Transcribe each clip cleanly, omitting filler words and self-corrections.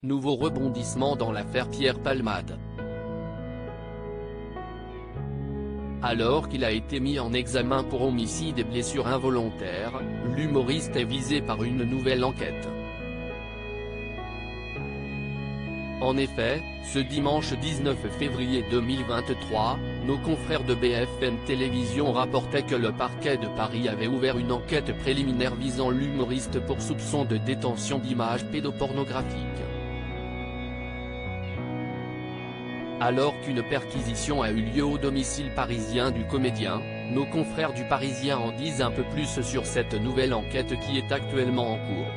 nouveau rebondissement dans l'affaire Pierre Palmade. Alors qu'il a été mis en examen pour homicide et blessures involontaires, l'humoriste est visé par une nouvelle enquête. En effet, ce dimanche 19 février 2023, nos confrères de BFM Télévision rapportaient que le parquet de Paris avait ouvert une enquête préliminaire visant l'humoriste pour soupçon de détention d'images pédopornographiques. Alors qu'une perquisition a eu lieu au domicile parisien du comédien, nos confrères du Parisien en disent un peu plus sur cette nouvelle enquête qui est actuellement en cours.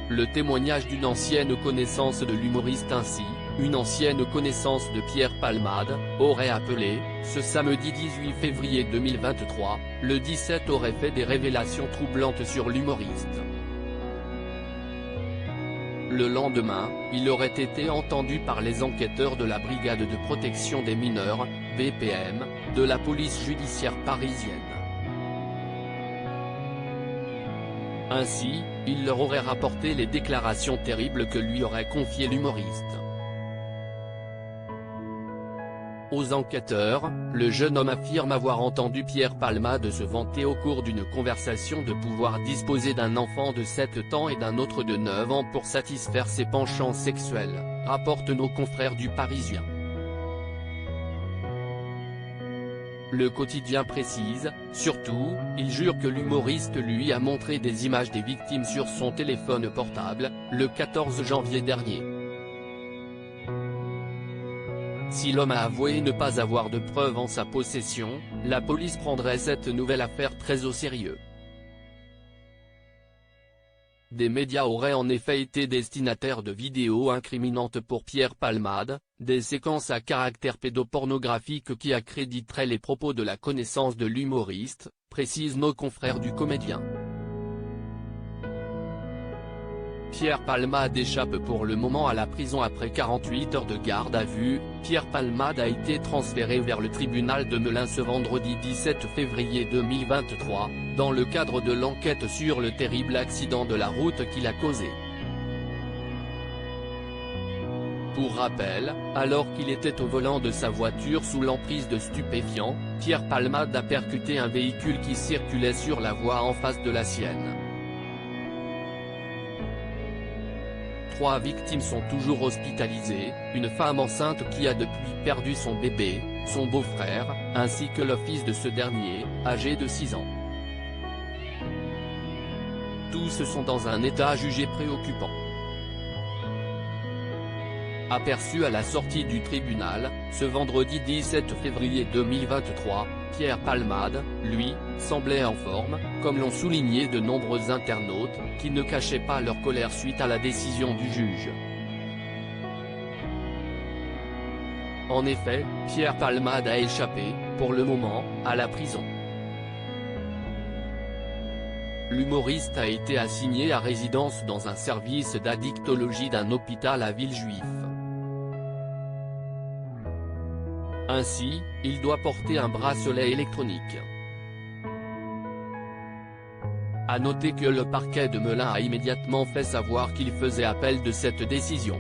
Le témoignage d'une ancienne connaissance de l'humoriste ainsi, une ancienne connaissance de Pierre Palmade, aurait appelé, ce samedi 18 février 2023, le 17 aurait fait des révélations troublantes sur l'humoriste. Le lendemain, il aurait été entendu par les enquêteurs de la Brigade de protection des mineurs, BPM, de la police judiciaire parisienne. Ainsi, il leur aurait rapporté les déclarations terribles que lui aurait confiées l'humoriste. Aux enquêteurs, le jeune homme affirme avoir entendu Pierre Palmade se vanter au cours d'une conversation de pouvoir disposer d'un enfant de 7 ans et d'un autre de 9 ans pour satisfaire ses penchants sexuels, rapportent nos confrères du Parisien. Le quotidien précise, surtout, il jure que l'humoriste lui a montré des images des victimes sur son téléphone portable, le 14 janvier dernier. Si l'homme a avoué ne pas avoir de preuves en sa possession, la police prendrait cette nouvelle affaire très au sérieux. Des médias auraient en effet été destinataires de vidéos incriminantes pour Pierre Palmade, des séquences à caractère pédopornographique qui accréditeraient les propos de la connaissance de l'humoriste, précisent nos confrères du comédien. Pierre Palmade échappe pour le moment à la prison après 48 heures de garde à vue. Pierre Palmade a été transféré vers le tribunal de Melun ce vendredi 17 février 2023, dans le cadre de l'enquête sur le terrible accident de la route qu'il a causé. Pour rappel, alors qu'il était au volant de sa voiture sous l'emprise de stupéfiants, Pierre Palmade a percuté un véhicule qui circulait sur la voie en face de la sienne. 3 victimes sont toujours hospitalisées, une femme enceinte qui a depuis perdu son bébé, son beau-frère, ainsi que le fils de ce dernier, âgé de 6 ans. Tous sont dans un état jugé préoccupant. Aperçu à la sortie du tribunal, ce vendredi 17 février 2023, Pierre Palmade, lui, semblait en forme, comme l'ont souligné de nombreux internautes, qui ne cachaient pas leur colère suite à la décision du juge. En effet, Pierre Palmade a échappé, pour le moment, à la prison. L'humoriste a été assigné à résidence dans un service d'addictologie d'un hôpital à Villejuif. Ainsi, il doit porter un bracelet électronique. À noter que le parquet de Melun a immédiatement fait savoir qu'il faisait appel de cette décision.